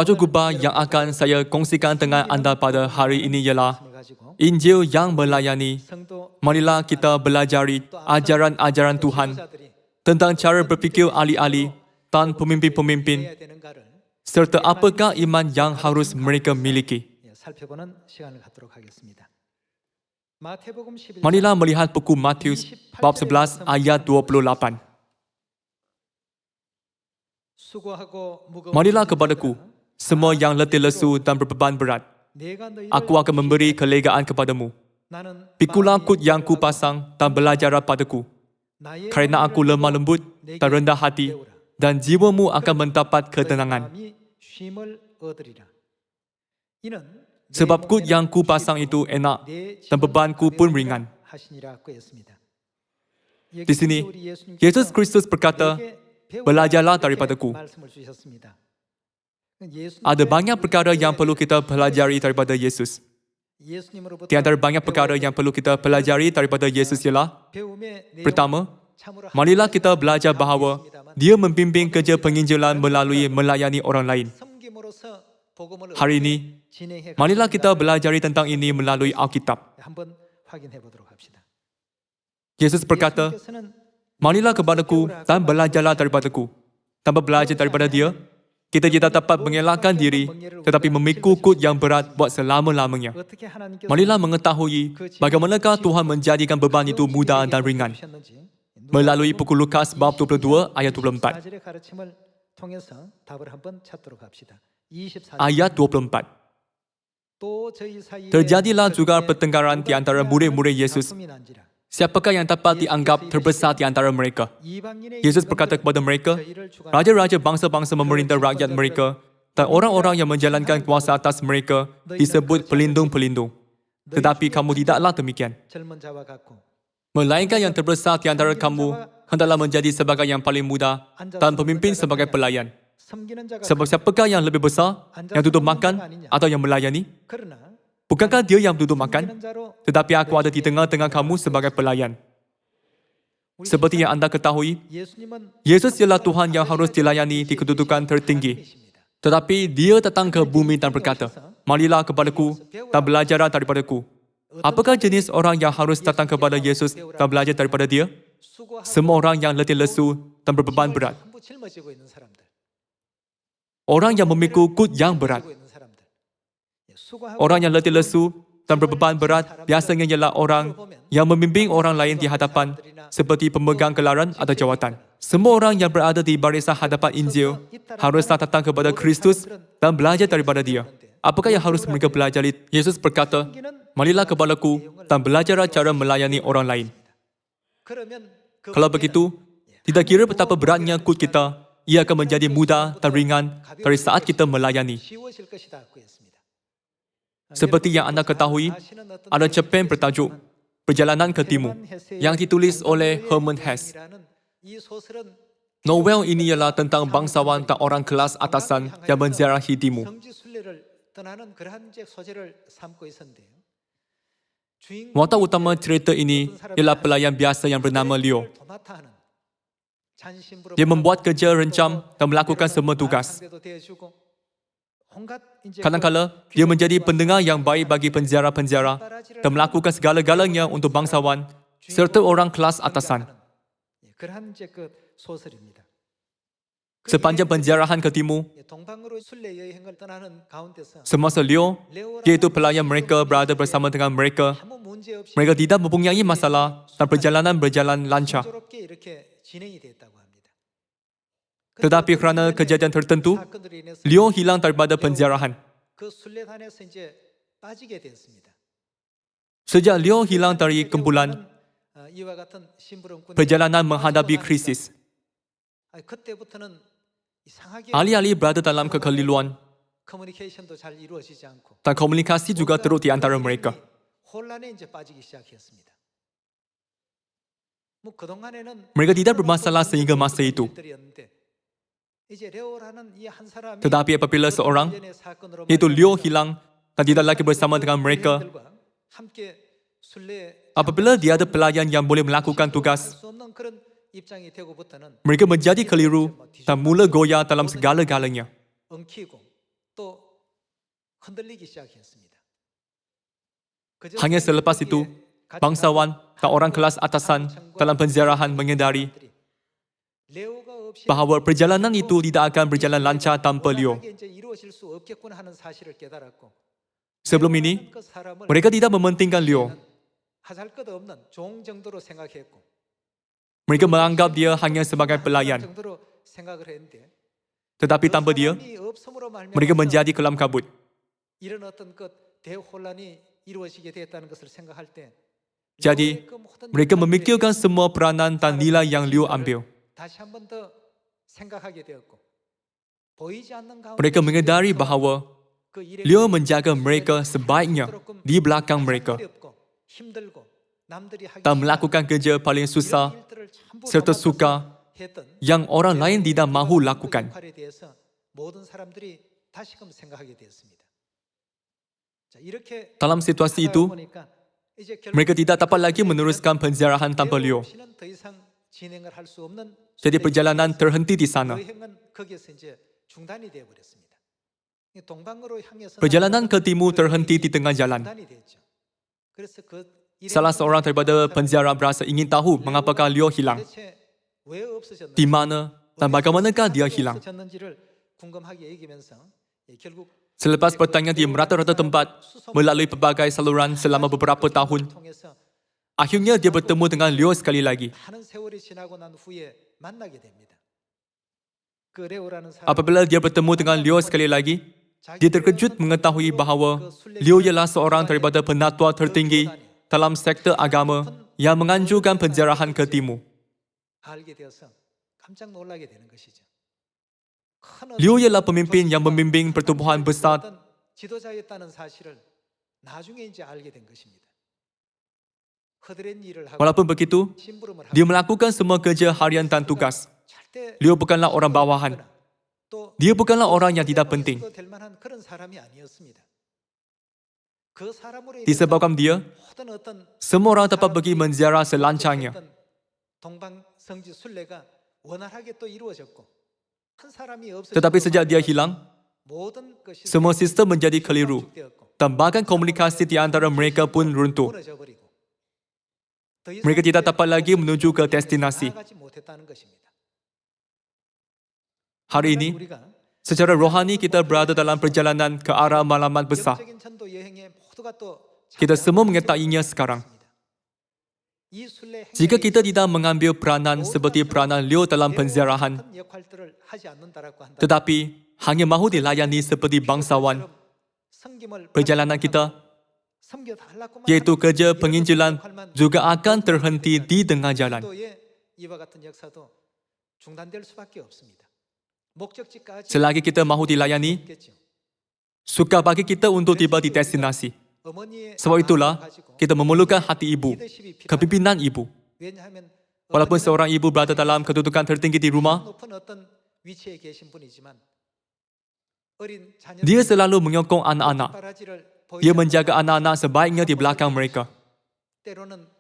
Tajuk khutbah yang akan saya kongsikan dengan anda pada hari ini ialah Injil yang melayani. Marilah kita belajari ajaran-ajaran Tuhan tentang cara berfikir ahli-ahli dan pemimpin-pemimpin serta apakah iman yang harus mereka miliki. Marilah melihat buku Matius bab 11 ayat 28. Marilah kepadaku, semua yang letih lesu dan berbeban berat. Aku akan memberi kelegaan kepadamu. Pikulah kut yang ku pasang dan belajarlah padaku. Kerana aku lemah lembut dan rendah hati, dan jiwamu akan mendapat ketenangan. Sebab kut yang ku pasang itu enak dan bebanku pun ringan. Di sini, Yesus Kristus berkata, belajarlah daripadaku. Ada banyak perkara yang perlu kita pelajari daripada Yesus. Di antara banyak perkara yang perlu kita pelajari daripada Yesus ialah, pertama, marilah kita belajar bahawa Dia membimbing kerja penginjilan melalui melayani orang lain. Hari ini, marilah kita belajari tentang ini melalui Alkitab. Yesus berkata, marilah kepadaku dan belajarlah daripadaku. Tanpa belajar daripada Dia, kita tidak dapat mengelakkan diri tetapi memikul kut yang berat buat selama-lamanya. Marilah mengetahui bagaimanakah Tuhan menjadikan beban itu mudah dan ringan. Melalui buku Lukas bab 22 ayat 24. Ayat 24. Terjadilah juga pertengkaran di antara murid-murid Yesus. Siapakah yang dapat dianggap terbesar di antara mereka? Yesus berkata kepada mereka, raja-raja bangsa-bangsa memerintah rakyat mereka dan orang-orang yang menjalankan kuasa atas mereka disebut pelindung-pelindung. Tetapi kamu tidaklah demikian. Melainkan yang terbesar di antara kamu hendaklah menjadi sebagai yang paling muda dan pemimpin sebagai pelayan. Sebab siapakah yang lebih besar, yang duduk makan atau yang melayani? Bukankah dia yang duduk makan? Tetapi aku ada di tengah-tengah kamu sebagai pelayan. Seperti yang anda ketahui, Yesus ialah Tuhan yang harus dilayani di kedudukan tertinggi. Tetapi Dia datang ke bumi dan berkata, marilah kepadaku dan belajarlah daripadaku. Apakah jenis orang yang harus datang kepada Yesus dan belajar daripada Dia? Semua orang yang letih lesu dan berbeban berat. Orang yang memikul kut yang berat. Orang yang letih lesu dan berbeban berat biasanya ialah orang yang membimbing orang lain di hadapan seperti pemegang gelaran atau jawatan. Semua orang yang berada di barisan hadapan Injil haruslah datang kepada Kristus dan belajar daripada Dia. Apakah yang harus mereka pelajari? Yesus berkata, marilah kepadaku dan belajarlah cara melayani orang lain. Kalau begitu, tidak kira betapa beratnya kut kita, ia akan menjadi mudah dan ringan dari saat kita melayani. Seperti yang anda ketahui, ada cerpen bertajuk Perjalanan ke Timur yang ditulis oleh Herman Hesse. Novel ini ialah tentang bangsawan dan orang kelas atasan yang menziarahi Timur. Watak utama cerita ini ialah pelayan biasa yang bernama Leo. Dia membuat kerja rencam dan melakukan semua tugas. Kadang-kala, dia menjadi pendengar yang baik bagi penjara-penjara dan melakukan segala-galanya untuk bangsawan serta orang kelas atasan. Sepanjang penjarahan ke timur, semasa Leo, iaitu pelayan mereka berada bersama dengan mereka, mereka tidak mempunyai masalah dan perjalanan berjalan lancar. Tetapi kerana kejadian tertentu, Leo hilang daripada penjarahan. Sejak Leo hilang dari kumpulan, perjalanan menghadapi krisis. Ahli-ahli berada dalam kekeliruan dan komunikasi juga teruk di antara mereka. Mereka tidak bermasalah sehingga masa itu. Tetapi apabila seorang, iaitu Leo hilang dan tidak lagi bersama dengan mereka, apabila dia ada pelayan yang boleh melakukan tugas, mereka menjadi keliru dan mula goyah dalam segala-galanya. Hanya selepas itu, bangsawan dan orang kelas atasan dalam penjarahan menyadari bahawa perjalanan itu tidak akan berjalan lancar tanpa Leo. Sebelum ini, mereka tidak mementingkan Leo. Mereka menganggap dia hanya sebagai pelayan. Tetapi tanpa dia, mereka menjadi kelam kabut. Jadi, mereka memikirkan semua peranan dan nilai yang Leo ambil. Mereka menyadari bahawa Leo menjaga mereka sebaiknya di belakang mereka dan melakukan kerja paling susah serta sukar yang orang lain tidak mahu lakukan. Dalam situasi itu, mereka tidak dapat lagi meneruskan penjarahan tanpa Leo. Jadi perjalanan terhenti di sana. Perjalanan ke timur terhenti di tengah jalan. Salah seorang daripada penjara berasa ingin tahu mengapakah Leo hilang, di mana dan bagaimanakah dia hilang. Selepas bertanya di merata-rata tempat melalui pelbagai saluran selama beberapa tahun, akhirnya dia bertemu dengan Leo sekali lagi. Apabila dia bertemu dengan Leo sekali lagi, dia terkejut mengetahui bahawa Leo ialah seorang daripada penatua tertinggi dalam sektor agama yang menganjurkan penjarahan ke timur. Leo ialah pemimpin yang membimbing pertubuhan besar. Walaupun begitu, dia melakukan semua kerja harian dan tugas. Leo bukanlah orang bawahan. Dia bukanlah orang yang tidak penting. Disebabkan dia, semua orang dapat pergi menziarah selancarnya. Tetapi sejak dia hilang, semua sistem menjadi keliru dan bahkan komunikasi di antara mereka pun runtuh. Mereka tidak dapat lagi menuju ke destinasi. Hari ini, secara rohani kita berada dalam perjalanan ke arah matlamat besar. Kita semua mengetahuinya sekarang. Jika kita tidak mengambil peranan seperti peranan Leo dalam penziarahan, tetapi hanya mahu dilayani seperti bangsawan, perjalanan kita, yaitu kerja penginjilan, juga akan terhenti di tengah jalan. Selagi kita mahu dilayani, sukar bagi kita untuk tiba di destinasi. Sebab itulah, kita memerlukan hati ibu, kepimpinan ibu. Walaupun seorang ibu berada dalam kedudukan tertinggi di rumah, dia selalu menyokong anak-anak. Dia menjaga anak-anak sebaiknya di belakang mereka.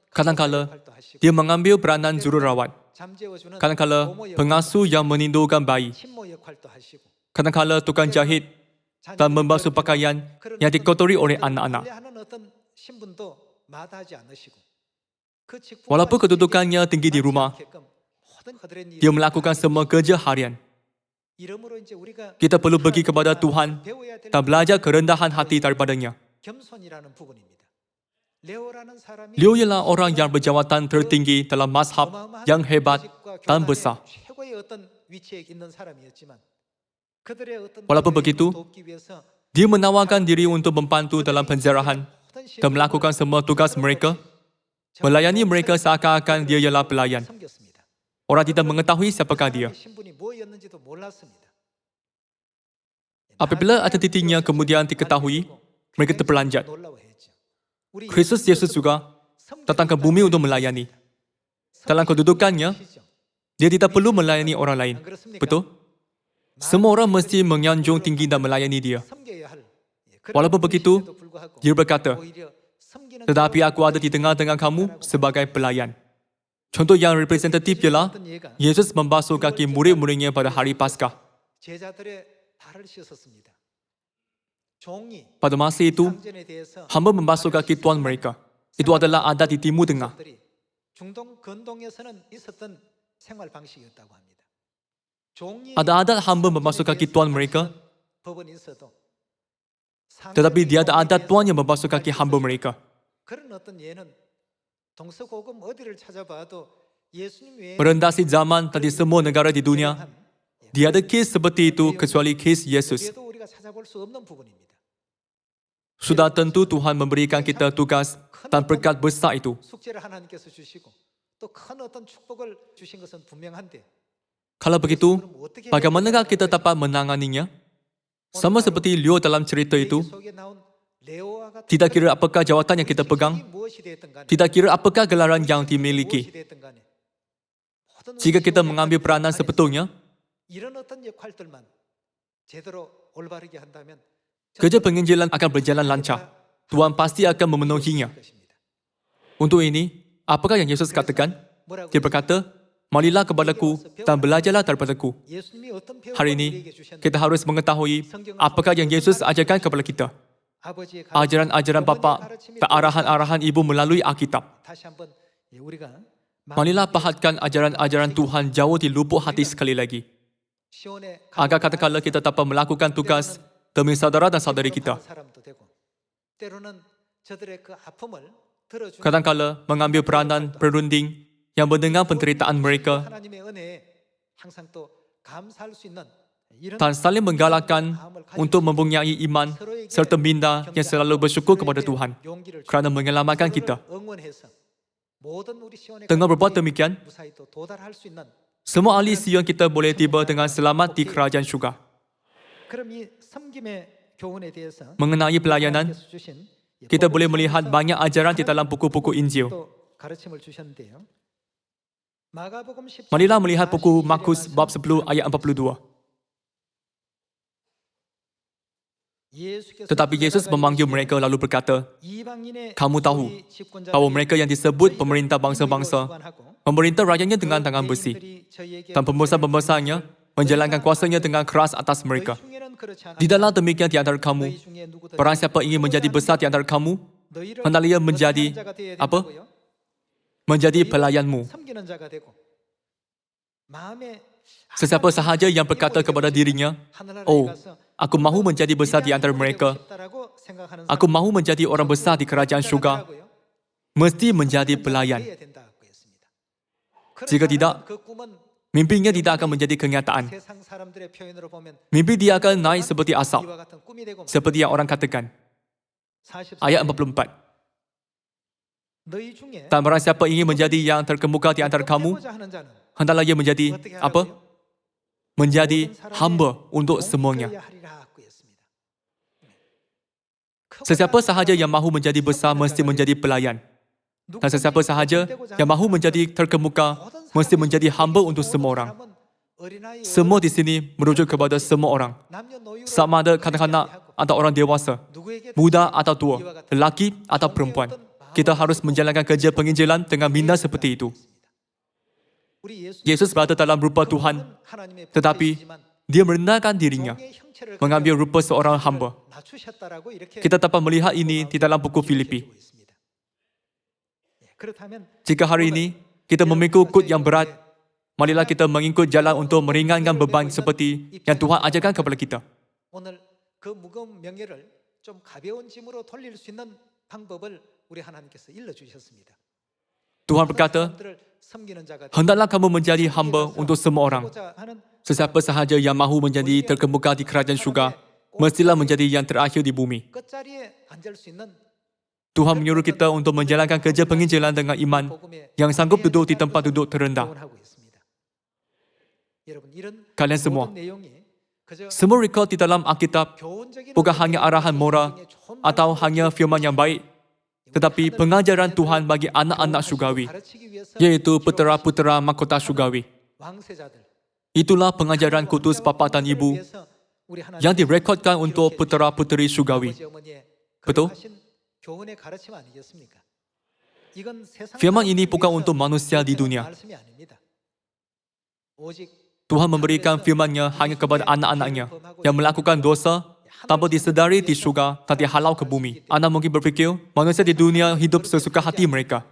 Kadang-kala, dia mengambil peranan jururawat. Kadang-kala, pengasuh yang menindurkan bayi. Kadang-kala, tukang jahit dan membasuh pakaian yang dikotori oleh anak-anak. Walaupun kedudukannya tinggi di rumah, dia melakukan semua kerja harian. Kita perlu pergi kepada Tuhan dan belajar kerendahan hati daripadanya. Leo ialah orang yang berjawatan tertinggi dalam mazhab yang hebat dan besar. Walaupun begitu, dia menawarkan diri untuk membantu dalam penjarahan dan melakukan semua tugas mereka, melayani mereka seakan-akan dia ialah pelayan. Orang tidak mengetahui siapakah dia. Apabila ada titiknya kemudian diketahui, mereka terpelanjat. Kristus Yesus juga datang ke bumi untuk melayani. Dalam kedudukannya, dia tidak perlu melayani orang lain. Betul? Semua orang mesti menyanjung tinggi dan melayani dia. Walaupun begitu, dia berkata, tetapi aku ada di tengah-tengah kamu sebagai pelayan. Contoh yang representatif ialah Yesus membasuh kaki murid-muridnya pada hari Paskah. Pada masa itu, hamba membasuh kaki tuan mereka. Itu adalah adat di Timur Tengah. Ada adat hamba membasuh kaki tuan mereka, tetapi dia ada adat tuan yang membasuh kaki hamba mereka. Merendasi zaman tadi semua negara di dunia, tiada kes seperti itu kecuali kes Yesus. Sudah tentu Tuhan memberikan kita tugas dan berkat besar itu. Kalau begitu, bagaimanakah kita dapat menanganinya? Sama seperti Leo dalam cerita itu, tidak kira apakah jawatan yang kita pegang, tidak kira apakah gelaran yang dimiliki. Jika kita mengambil peranan sebetulnya, kerja penginjilan akan berjalan lancar. Tuhan pasti akan memenuhinya. Untuk ini, apakah yang Yesus katakan? Dia berkata, marilah kepadaku dan belajarlah daripadaku. Hari ini, kita harus mengetahui apakah yang Yesus ajarkan kepada kita. Ajaran-ajaran Bapa dan arahan-arahan Ibu melalui Alkitab. Marilah pahatkan ajaran-ajaran Tuhan jauh di lubuk hati sekali lagi. Agar katakanlah kita dapat melakukan tugas demi saudara dan saudari kita. Kadang-kala mengambil peranan berunding yang mendengar penderitaan mereka dan saling menggalakkan untuk mempunyai iman serta minda yang selalu bersyukur kepada Tuhan kerana menyelamatkan kita. Dengan berbuat demikian, semua ahli Sion kita boleh tiba dengan selamat di kerajaan syurga. Mengenai pelayanan, kita boleh melihat banyak ajaran di dalam buku-buku Injil. Marilah melihat buku Markus bab 10 ayat 42. Tetapi Yesus memanggil mereka lalu berkata, kamu tahu bahawa mereka yang disebut pemerintah bangsa-bangsa memerintah rakyatnya dengan tangan besi dan pembesar-pembesarnya menjalankan kuasanya dengan keras atas mereka. Tidaklah demikian di antara kamu. Barang siapa ingin menjadi besar di antara kamu, hendaklah ia menjadi apa? Menjadi pelayanmu. Sesiapa sahaja yang berkata kepada dirinya, oh, aku mahu menjadi besar di antara mereka, aku mahu menjadi orang besar di kerajaan syurga, mesti menjadi pelayan. Jika tidak, mimpinya tidak akan menjadi kenyataan. Mimpi dia akan naik seperti asap, seperti yang orang katakan. Ayat 44. Dan barang siapa ingin menjadi yang terkemuka di antara kamu, hendaklah ia menjadi apa? Menjadi hamba untuk semuanya. Sesiapa sahaja yang mahu menjadi besar mesti menjadi pelayan. Dan sesiapa sahaja yang mahu menjadi terkemuka mesti menjadi hamba untuk semua orang. Semua di sini merujuk kepada semua orang. Sama ada kanak-kanak atau orang dewasa, muda atau tua, lelaki atau perempuan. Kita harus menjalankan kerja penginjilan dengan minda seperti itu. Yesus berada dalam rupa Tuhan, tetapi dia merendahkan dirinya, mengambil rupa seorang hamba. Kita dapat melihat ini di dalam buku Filipi. Jika hari ini kita memikul kut yang berat, marilah kita mengikut jalan untuk meringankan beban seperti yang Tuhan ajarkan kepada kita. Tuhan berkata, hendaklah kamu menjadi hamba untuk semua orang. Sesiapa sahaja yang mahu menjadi terkemuka di kerajaan syurga, mestilah menjadi yang terakhir di bumi. Tuhan menyuruh kita untuk menjalankan kerja penginjilan dengan iman yang sanggup duduk di tempat duduk terendah. Kalian semua rekod di dalam Alkitab bukan hanya arahan moral atau hanya firman yang baik, tetapi pengajaran Tuhan bagi anak-anak syurgawi, yaitu putera-putera mahkota syurgawi. Itulah pengajaran kudus bapa dan ibu yang direkodkan untuk putera-puteri syurgawi. Betul? Firman ini bukan untuk manusia di dunia. Tuhan memberikan firman-Nya hanya kepada anak-anaknya yang melakukan dosa tanpa disedari di surga dan dihalau ke bumi. Anda mungkin berfikir, manusia di dunia hidup sesuka hati mereka.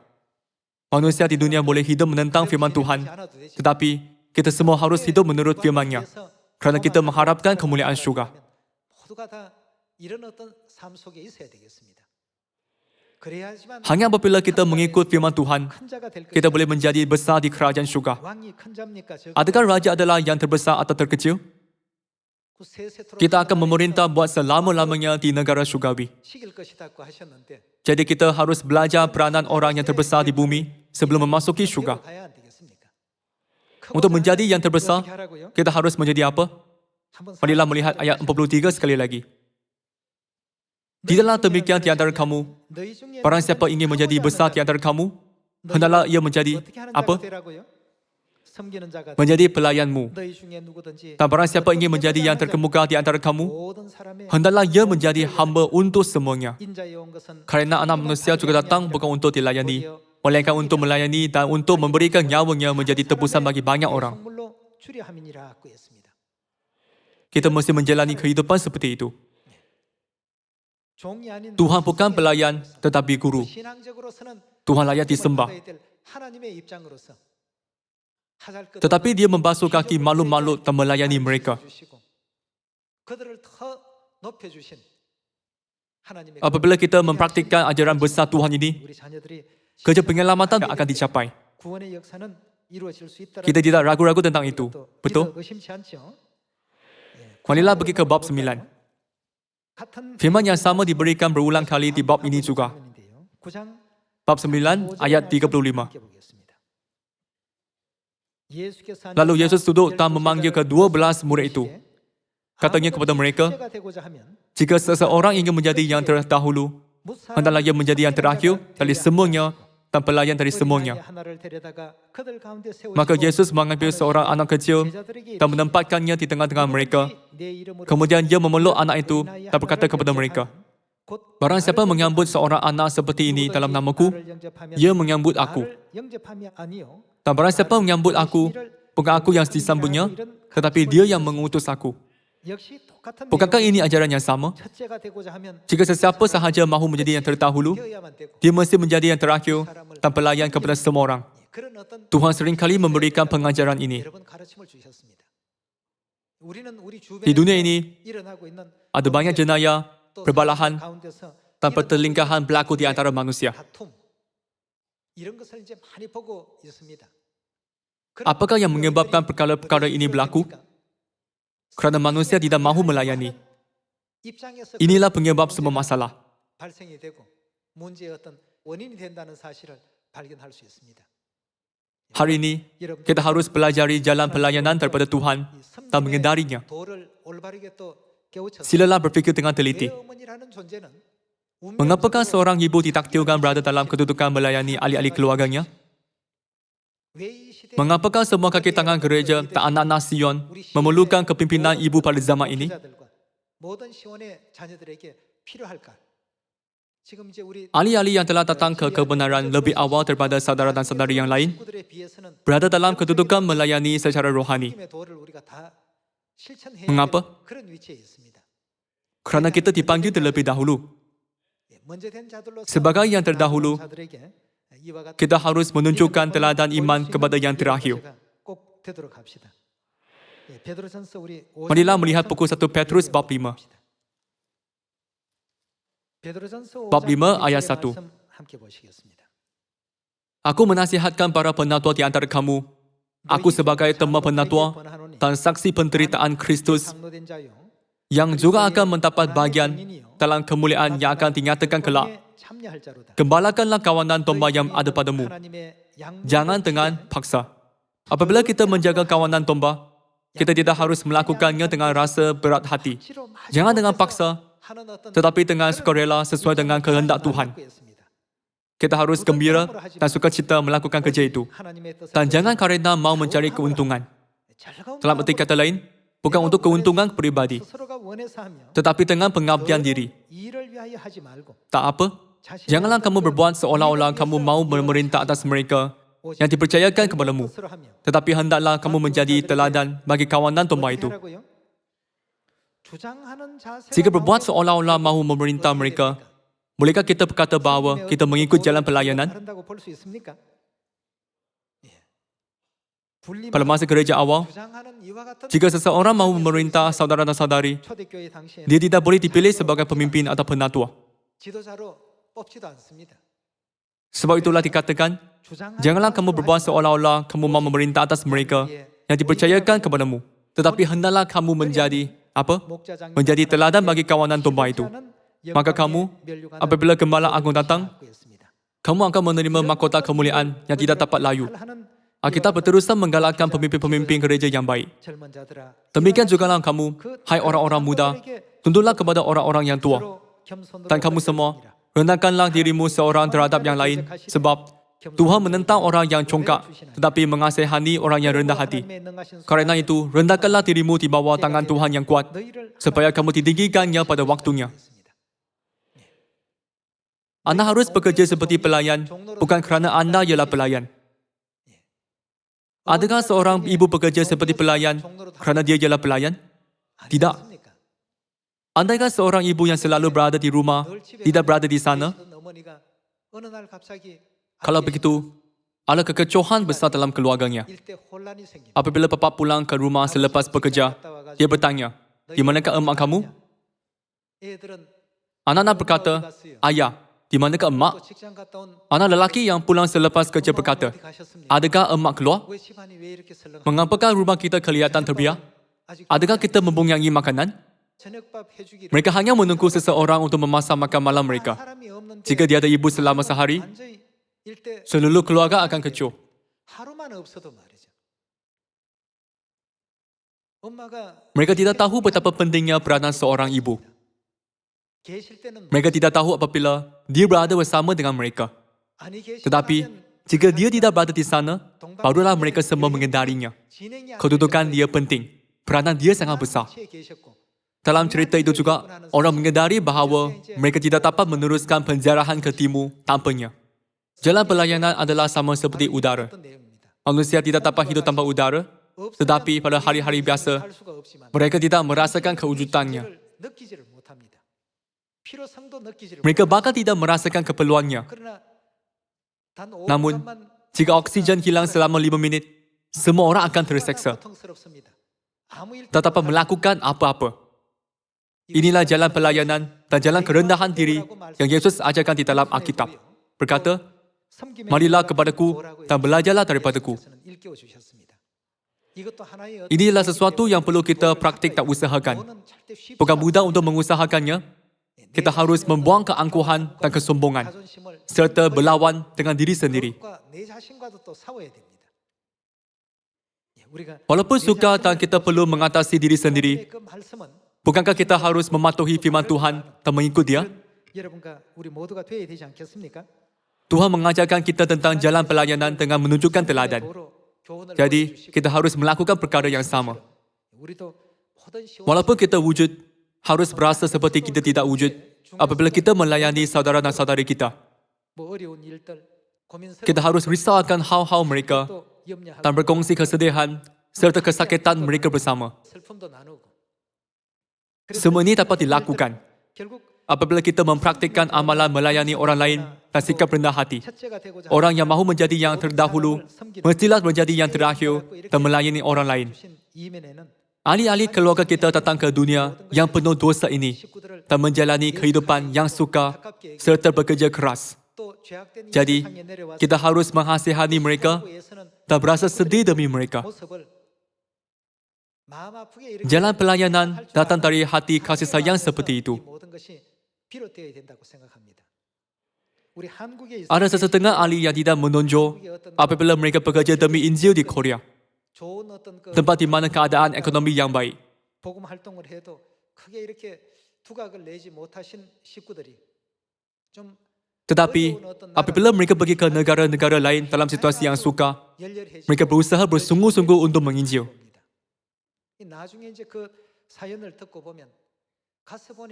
Manusia di dunia boleh hidup menentang firman Tuhan, tetapi kita semua harus hidup menurut firman-Nya, kerana kita mengharapkan kemuliaan surga. Hanya apabila kita mengikut firman Tuhan, kita boleh menjadi besar di kerajaan surga. Adakah raja adalah yang terbesar atau terkecil? Kita akan memerintah buat selama-lamanya di negara surgawi. Jadi kita harus belajar peranan orang yang terbesar di bumi sebelum memasuki surga. Untuk menjadi yang terbesar, kita harus menjadi apa? Marilah melihat ayat 43 sekali lagi. Tidaklah demikian di antara kamu. Barang siapa ingin menjadi besar di antara kamu, hendaklah ia menjadi apa? Menjadi pelayanmu. Dan barang siapa ingin menjadi yang terkemuka di antara kamu, hendaklah ia menjadi hamba untuk semuanya. Kerana anak manusia juga datang bukan untuk dilayani, melainkan untuk melayani dan untuk memberikan nyawanya menjadi tebusan bagi banyak orang. Kita mesti menjalani kehidupan seperti itu. Tuhan bukan pelayan, tetapi guru. Tuhan layak disembah. Tetapi dia membasuh kaki makhluk-makhluk dan melayani mereka. Apabila kita mempraktikkan ajaran besar Tuhan ini, kerja penyelamatan akan dicapai. Kita tidak ragu-ragu tentang itu. Betul? Marilah pergi ke bab 9. Firman yang sama diberikan berulang kali di bab ini juga. Bab 9 ayat 35. Lalu Yesus duduk dan memanggil ke-12 murid itu. Katanya kepada mereka, jika seseorang ingin menjadi yang terdahulu, hendaklah ia menjadi yang terakhir dari semuanya dan pelayan dari semuanya. Maka Yesus mengambil seorang anak kecil dan menempatkannya di tengah-tengah mereka. Kemudian dia memeluk anak itu dan berkata kepada mereka, barang siapa menyambut seorang anak seperti ini dalam namaku, ia menyambut aku. Dan barang siapa menyambut aku, bukan aku yang disambutnya, tetapi dia yang mengutus aku. Bukankah ini ajaran yang sama? Jika sesiapa sahaja mahu menjadi yang terdahulu, dia mesti menjadi yang terakhir dan pelayan kepada semua orang. Tuhan seringkali memberikan pengajaran ini. Di dunia ini, ada banyak jenayah, perbalahan, dan pertelingkahan berlaku di antara manusia. Apakah yang menyebabkan perkara-perkara ini berlaku? Kerana manusia tidak mahu melayani. Inilah penyebab semua masalah. Hari ini, kita harus pelajari jalan pelayanan daripada Tuhan dan mengendarinya. Silalah berfikir dengan teliti. Mengapakah seorang ibu ditakdirkan berada dalam kedudukan melayani ahli-ahli keluarganya? Mengapakah semua kaki tangan gereja dan anak-anak Sion memerlukan kepimpinan ibu pada zaman ini? Ahli-ahli yang telah datang ke kebenaran lebih awal daripada saudara dan saudari yang lain berada dalam kedudukan melayani secara rohani. Mengapa? Kerana kita dipanggil terlebih dahulu. Sebagai yang terdahulu, kita harus menunjukkan teladan iman kepada yang terakhir. Marilah melihat buku 1 Petrus bab 5. Bab 5 ayat 1. Aku menasihatkan para penatua di antara kamu, aku sebagai teman penatua dan saksi penderitaan Kristus, yang juga akan mendapat bagian dalam kemuliaan yang akan dinyatakan kelak. Gembalakanlah kawanan domba yang ada padamu. Jangan dengan paksa. Apabila kita menjaga kawanan domba, kita tidak harus melakukannya dengan rasa berat hati. Jangan dengan paksa, tetapi dengan sukarela sesuai dengan kehendak Tuhan. Kita harus gembira dan sukacita melakukan kerja itu. Dan jangan kerana mau mencari keuntungan. Dalam arti kata lain, bukan untuk keuntungan pribadi, tetapi dengan pengabdian diri. Tak apa, janganlah kamu berbuat seolah-olah kamu mau memerintah atas mereka yang dipercayakan kepadamu. Tetapi hendaklah kamu menjadi teladan bagi kawanan domba itu. Jika berbuat seolah-olah mahu memerintah mereka, bolehkah kita berkata bahawa kita mengikut jalan pelayanan? Pada masa gereja awal, jika seseorang mahu memerintah saudara dan saudari, dia tidak boleh dipilih sebagai pemimpin atau penatua. Sebab itulah dikatakan, janganlah kamu berbuat seolah-olah kamu mahu memerintah atas mereka yang dipercayakan kepadamu. Tetapi hendaklah kamu menjadi apa? Menjadi teladan bagi kawanan domba itu. Maka kamu, apabila Gembala Agung datang, kamu akan menerima mahkota kemuliaan yang tidak dapat layu. Alkitab berterusan menggalakkan pemimpin-pemimpin gereja yang baik. Demikian jugalah kamu, hai orang-orang muda, tunduklah kepada orang-orang yang tua. Dan kamu semua, rendahkanlah dirimu seorang terhadap yang lain, sebab Tuhan menentang orang yang congkak, tetapi mengasihani orang yang rendah hati. Karena itu, rendahkanlah dirimu di bawah tangan Tuhan yang kuat, supaya kamu ditinggikannya pada waktunya. Anda harus bekerja seperti pelayan, bukan kerana Anda ialah pelayan. Adakah seorang ibu bekerja seperti pelayan kerana dia ialah pelayan? Tidak. Andaikah seorang ibu yang selalu berada di rumah, tidak berada di sana? Kalau begitu, ada kekecohan besar dalam keluarganya. Apabila bapa pulang ke rumah selepas bekerja, dia bertanya, di manakah emak kamu? Anak-anak berkata, ayah, di manakah emak? Anak lelaki yang pulang selepas kerja berkata, adakah emak keluar? Mengapakah rumah kita kelihatan terbiar? Adakah kita membunyangi makanan? Mereka hanya menunggu seseorang untuk memasak makan malam mereka. Jika dia ada ibu selama sehari, seluruh keluarga akan kecoh. Mereka tidak tahu betapa pentingnya peranan seorang ibu. Mereka tidak tahu apabila dia berada bersama dengan mereka. Tetapi, jika dia tidak berada di sana, barulah mereka semua mengendalinya. Kedudukan dia penting. Peranan dia sangat besar. Dalam cerita itu juga, orang menyadari bahawa mereka tidak dapat meneruskan penjarahan ke timur tanpanya. Jalan pelayanan adalah sama seperti udara. Manusia tidak dapat hidup tanpa udara, tetapi pada hari-hari biasa, mereka tidak merasakan kewujudannya. Mereka bahkan tidak merasakan keperluannya. Namun, jika oksigen hilang selama 5 minit, semua orang akan terseksa. Tak dapat melakukan apa-apa. Inilah jalan pelayanan dan jalan kerendahan diri yang Yesus ajarkan di dalam Alkitab. Berkata, marilah kepadaku dan belajarlah daripadaku. Inilah sesuatu yang perlu kita praktik dan usahakan. Bukan mudah untuk mengusahakannya. Kita harus membuang keangkuhan dan kesombongan, serta berlawan dengan diri sendiri. Walaupun suka dan kita perlu mengatasi diri sendiri, bukankah kita harus mematuhi firman Tuhan dan mengikut dia? Tuhan mengajarkan kita tentang jalan pelayanan dengan menunjukkan teladan. Jadi, kita harus melakukan perkara yang sama. Walaupun kita wujud, harus berasa seperti kita tidak wujud apabila kita melayani saudara dan saudari kita. Kita harus risaukan hal-hal mereka dan berkongsi kesedihan serta kesakitan mereka bersama. Semua ini dapat dilakukan apabila kita mempraktikkan amalan melayani orang lain dan sikap rendah hati. Orang yang mahu menjadi yang terdahulu, mestilah menjadi yang terakhir dan melayani orang lain. Ahli-ahli keluarga kita datang ke dunia yang penuh dosa ini dan menjalani kehidupan yang sukar serta bekerja keras. Jadi, kita harus menghasihani mereka dan berasa sedih demi mereka. Jalan pelayanan datang dari hati kasih sayang seperti itu. Ada sesetengah ahli yang tidak menonjol apabila mereka bekerja demi Injil di Korea, tempat di mana keadaan ekonomi yang baik. Tetapi, apabila mereka pergi ke negara-negara lain dalam situasi yang sukar, mereka berusaha bersungguh-sungguh untuk menginjil.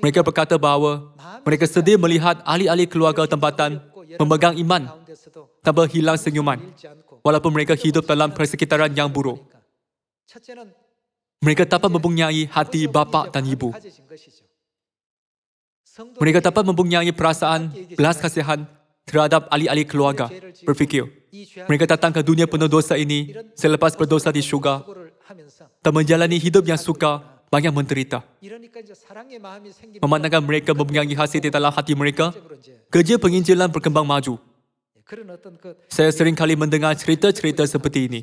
Mereka berkata bahawa mereka sedih melihat ahli-ahli keluarga tempatan memegang iman tanpa hilang senyuman, walaupun mereka hidup dalam persekitaran yang buruk. Mereka dapat mempunyai hati bapa dan ibu. Mereka dapat mempunyai perasaan belas kasihan terhadap ahli-ahli keluarga. Berfikir, mereka datang ke dunia penuh dosa ini selepas berdosa di syurga dan menjalani hidup yang sukar, banyak menderita. Memandangkan mereka mempunyai hasil di dalam hati mereka, kerja penginjilan berkembang maju. Saya sering kali mendengar cerita-cerita seperti ini.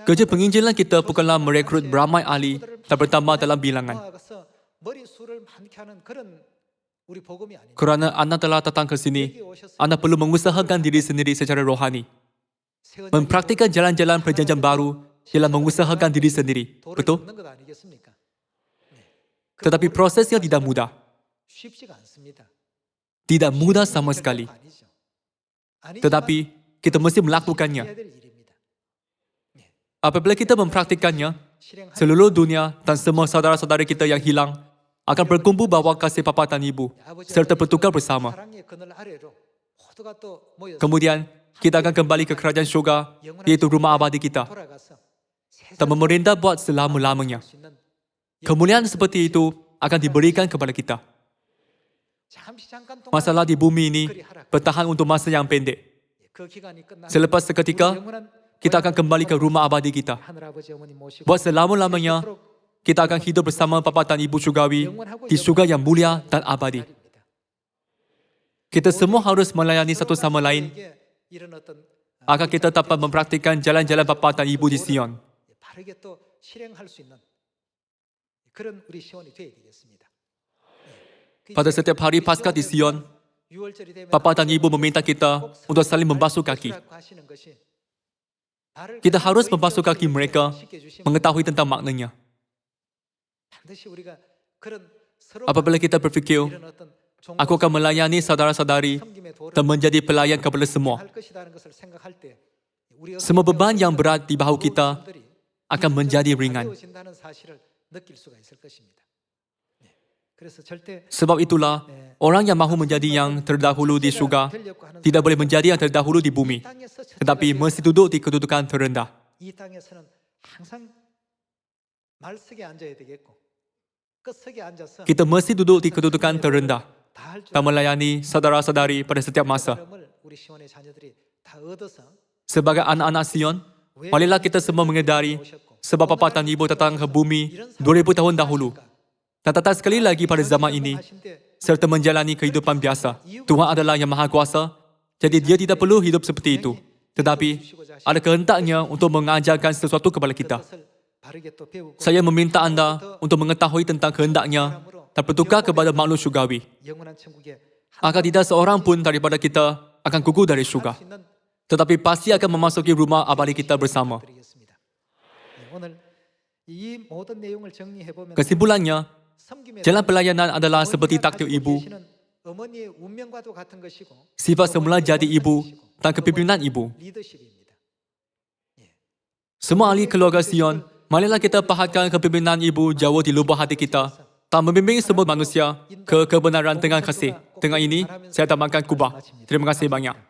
Kerja penginjilan kita bukanlah merekrut beramai ahli dan bertambah dalam bilangan. Kerana anda telah datang ke sini, anda perlu mengusahakan diri sendiri secara rohani. Mempraktikkan jalan-jalan perjanjian baru ialah mengusahakan diri sendiri. Betul? Tetapi prosesnya tidak mudah. Tidak mudah sama sekali. Tetapi kita mesti melakukannya. Apabila kita mempraktikannya, seluruh dunia dan semua saudara-saudara kita yang hilang akan berkumpul bawah kasih bapa dan ibu serta bertukar bersama. Kemudian, kita akan kembali ke kerajaan syurga, iaitu rumah abadi kita, dan memerintah buat selama-lamanya. Kemuliaan seperti itu akan diberikan kepada kita. Masalah di bumi ini bertahan untuk masa yang pendek. Selepas seketika, kita akan kembali ke rumah abadi kita. Buat selama-lamanya, kita akan hidup bersama bapa dan ibu syurgawi di syurga yang mulia dan abadi. Kita semua harus melayani satu sama lain agar kita dapat mempraktikkan jalan-jalan bapa dan ibu di Sion. Pada setiap hari Paskah di Sion, bapa dan ibu meminta kita untuk saling membasuh kaki. Kita harus membasuh kaki mereka, mengetahui tentang maknanya. Apabila kita berfikir, aku akan melayani saudara-saudari dan menjadi pelayan kepada semua, semua beban yang berat di bahu kita akan menjadi ringan. Sebab itulah, orang yang mahu menjadi yang terdahulu di syurga tidak boleh menjadi yang terdahulu di bumi, tetapi mesti duduk di kedudukan terendah. Kita mesti duduk di kedudukan terendah dan melayani saudara-saudari pada setiap masa. Sebagai anak-anak Sion, marilah kita semua menyadari sebab bapa dan ibu datang ke bumi 2000 tahun dahulu dan datang sekali lagi pada zaman ini serta menjalani kehidupan biasa. Tuhan adalah yang Maha Kuasa, jadi Dia tidak perlu hidup seperti itu. Tetapi ada kehendaknya untuk mengajarkan sesuatu kepada kita. Saya meminta anda untuk mengetahui tentang kehendaknya dan bertukar kepada makhluk syurgawi, agar tidak seorang pun daripada kita akan gugur dari syurga, tetapi pasti akan memasuki rumah abadi kita bersama. Kesimpulannya, jalan pelayanan adalah seperti takdir ibu. Sifat semula jadi ibu dan kepimpinan ibu. Semua ahli keluarga Sion, marilah kita pahatkan kepimpinan ibu jauh di lubuk hati kita dan membimbing semua manusia ke kebenaran dengan kasih. Dengan ini, saya tamatkan khutbah. Terima kasih banyak.